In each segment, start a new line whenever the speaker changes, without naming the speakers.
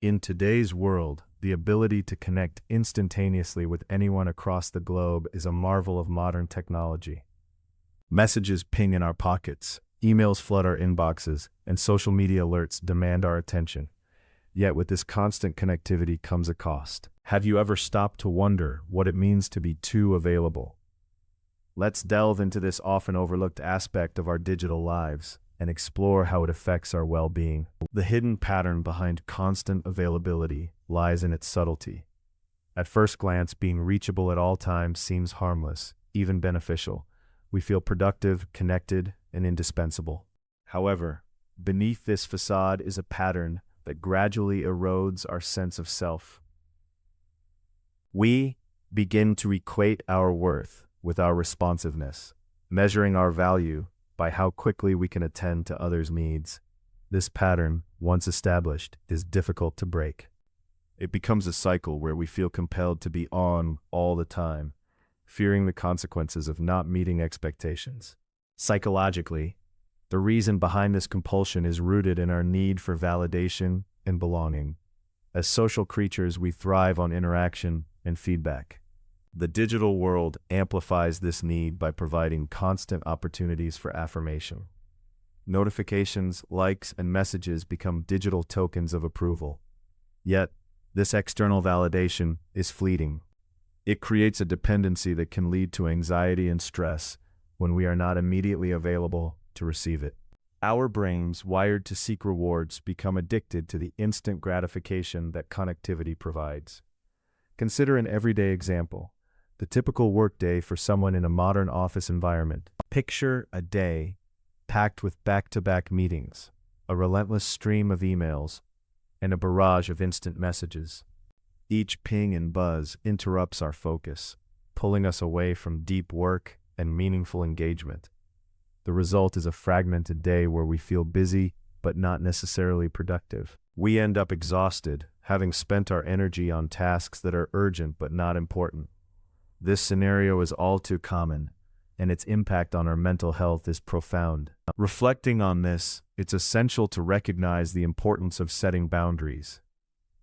In today's world, the ability to connect instantaneously with anyone across the globe is a marvel of modern technology. Messages ping in our pockets, emails flood our inboxes, and social media alerts demand our attention. Yet with this constant connectivity comes a cost. Have you ever stopped to wonder what it means to be too available? Let's delve into this often overlooked aspect of our digital lives and explore how it affects our well-being. The hidden pattern behind constant availability lies in its subtlety. At first glance, being reachable at all times seems harmless, even beneficial. We feel productive, connected, and indispensable. However, beneath this facade is a pattern that gradually erodes our sense of self. We begin to equate our worth with our responsiveness, measuring our value by how quickly we can attend to others' needs. This pattern, once established, is difficult to break. It becomes a cycle where we feel compelled to be on all the time, fearing the consequences of not meeting expectations. Psychologically, the reason behind this compulsion is rooted in our need for validation and belonging. As social creatures, we thrive on interaction and feedback. The digital world amplifies this need by providing constant opportunities for affirmation. Notifications, likes, and messages become digital tokens of approval. Yet, this external validation is fleeting. It creates a dependency that can lead to anxiety and stress when we are not immediately available to receive it. Our brains, wired to seek rewards, become addicted to the instant gratification that connectivity provides. Consider an everyday example. The typical workday for someone in a modern office environment. Picture a day packed with back-to-back meetings, a relentless stream of emails, and a barrage of instant messages. Each ping and buzz interrupts our focus, pulling us away from deep work and meaningful engagement. The result is a fragmented day where we feel busy but not necessarily productive. We end up exhausted, having spent our energy on tasks that are urgent but not important. This scenario is all too common, and its impact on our mental health is profound. Reflecting on this, it's essential to recognize the importance of setting boundaries.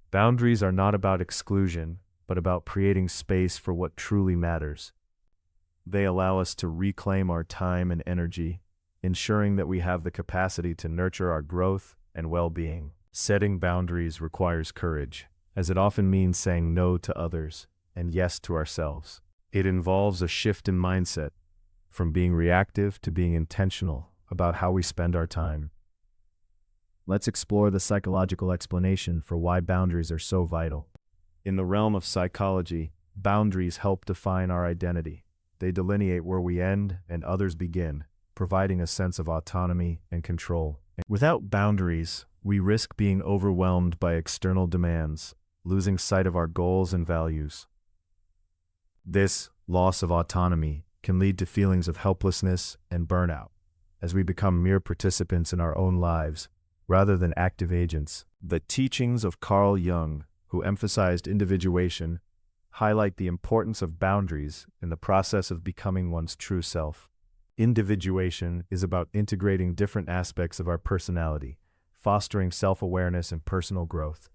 Boundaries are not about exclusion, but about creating space for what truly matters. They allow us to reclaim our time and energy, ensuring that we have the capacity to nurture our growth and well-being. Setting boundaries requires courage, as it often means saying no to others and yes to ourselves. It involves a shift in mindset, from being reactive to being intentional about how we spend our time. Let's explore the psychological explanation for why boundaries are so vital. In the realm of psychology, boundaries help define our identity. They delineate where we end and others begin, providing a sense of autonomy and control. Without boundaries, we risk being overwhelmed by external demands, losing sight of our goals and values. This loss of autonomy can lead to feelings of helplessness and burnout, as we become mere participants in our own lives, rather than active agents. The teachings of Carl Jung, who emphasized individuation, highlight the importance of boundaries in the process of becoming one's true self. Individuation is about integrating different aspects of our personality, fostering self-awareness and personal growth.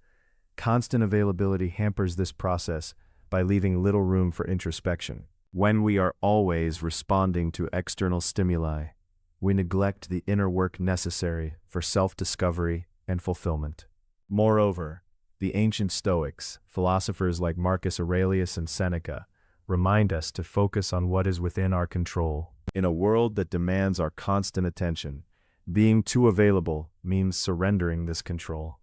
Constant availability hampers this process by leaving little room for introspection. When we are always responding to external stimuli, we neglect the inner work necessary for self-discovery and fulfillment. Moreover, the ancient Stoics, philosophers like Marcus Aurelius and Seneca, remind us to focus on what is within our control. In a world that demands our constant attention, being too available means surrendering this control.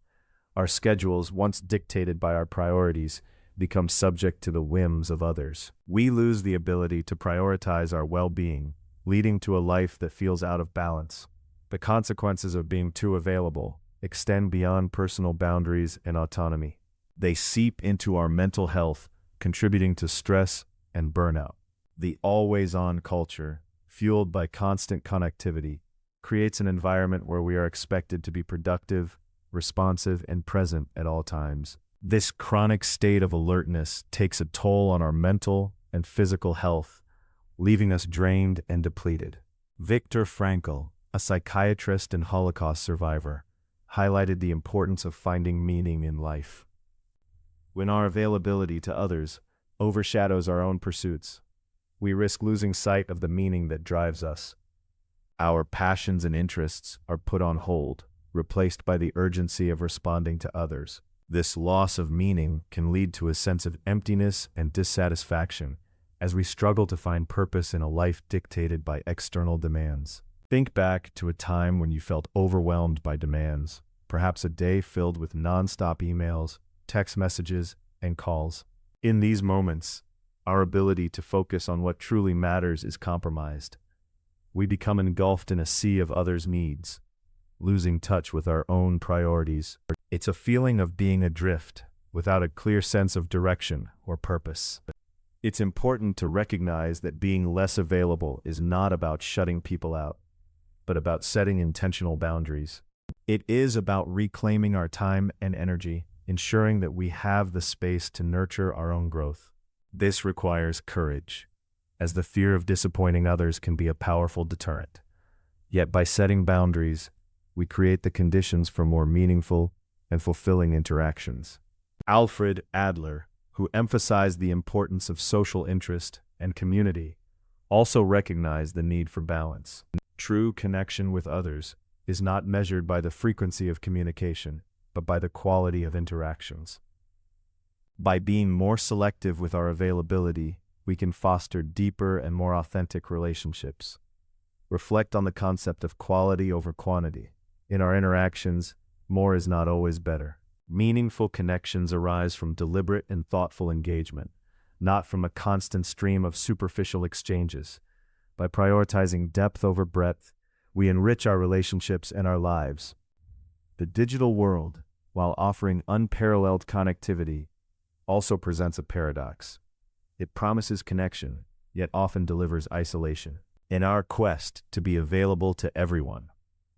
Our schedules, once dictated by our priorities, become subject to the whims of others. We lose the ability to prioritize our well-being, leading to a life that feels out of balance. The consequences of being too available extend beyond personal boundaries and autonomy. They seep into our mental health, contributing to stress and burnout. The always-on culture, fueled by constant connectivity, creates an environment where we are expected to be productive, responsive, and present at all times. This chronic state of alertness takes a toll on our mental and physical health, leaving us drained and depleted. Viktor Frankl, a psychiatrist and Holocaust survivor, highlighted the importance of finding meaning in life. When our availability to others overshadows our own pursuits, we risk losing sight of the meaning that drives us. Our passions and interests are put on hold, replaced by the urgency of responding to others. This loss of meaning can lead to a sense of emptiness and dissatisfaction as we struggle to find purpose in a life dictated by external demands. Think back to a time when you felt overwhelmed by demands, perhaps a day filled with non-stop emails, text messages, and calls. In these moments, our ability to focus on what truly matters is compromised. We become engulfed in a sea of others' needs, losing touch with our own priorities. It's a feeling of being adrift, without a clear sense of direction or purpose. It's important to recognize that being less available is not about shutting people out, but about setting intentional boundaries. It is about reclaiming our time and energy, ensuring that we have the space to nurture our own growth. This requires courage, as the fear of disappointing others can be a powerful deterrent. Yet by setting boundaries, we create the conditions for more meaningful and fulfilling interactions. Alfred Adler, who emphasized the importance of social interest and community, also recognized the need for balance. True connection with others is not measured by the frequency of communication, but by the quality of interactions. By being more selective with our availability, we can foster deeper and more authentic relationships. Reflect on the concept of quality over quantity. In our interactions, more is not always better. Meaningful connections arise from deliberate and thoughtful engagement, not from a constant stream of superficial exchanges. By prioritizing depth over breadth, we enrich our relationships and our lives. The digital world, while offering unparalleled connectivity, also presents a paradox. It promises connection, yet often delivers isolation. In our quest to be available to everyone,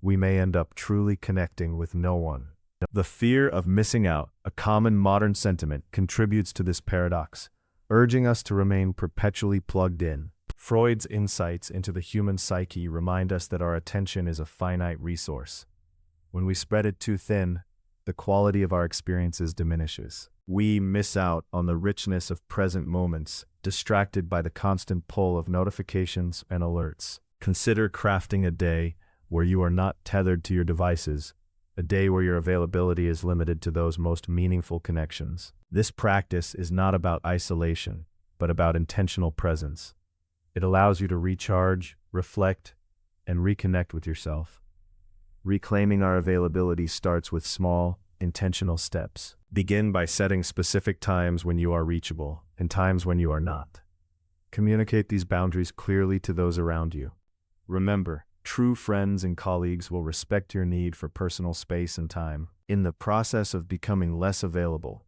we may end up truly connecting with no one. The fear of missing out, a common modern sentiment, contributes to this paradox, urging us to remain perpetually plugged in. Freud's insights into the human psyche remind us that our attention is a finite resource. When we spread it too thin, the quality of our experiences diminishes. We miss out on the richness of present moments, distracted by the constant pull of notifications and alerts. Consider crafting a day where you are not tethered to your devices, a day where your availability is limited to those most meaningful connections. This practice is not about isolation, but about intentional presence. It allows you to recharge, reflect, and reconnect with yourself. Reclaiming our availability starts with small, intentional steps. Begin by setting specific times when you are reachable and times when you are not. Communicate these boundaries clearly to those around you. Remember, true friends and colleagues will respect your need for personal space and time. In the process of becoming less available,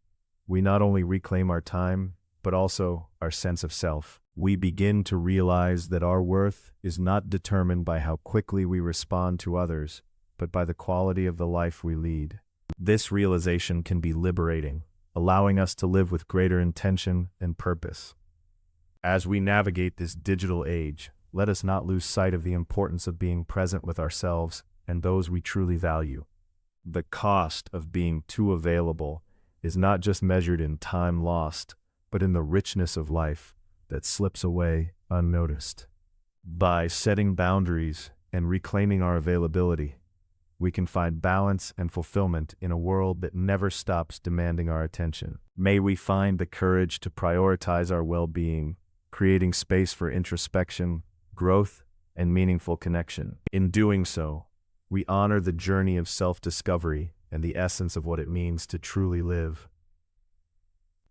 we not only reclaim our time, but also our sense of self. We begin to realize that our worth is not determined by how quickly we respond to others, but by the quality of the life we lead. This realization can be liberating, allowing us to live with greater intention and purpose. As we navigate this digital age, let us not lose sight of the importance of being present with ourselves and those we truly value. The cost of being too available is not just measured in time lost, but in the richness of life that slips away unnoticed. By setting boundaries and reclaiming our availability, we can find balance and fulfillment in a world that never stops demanding our attention. May we find the courage to prioritize our well-being, creating space for introspection, growth, and meaningful connection. In doing so, we honor the journey of self-discovery and the essence of what it means to truly live.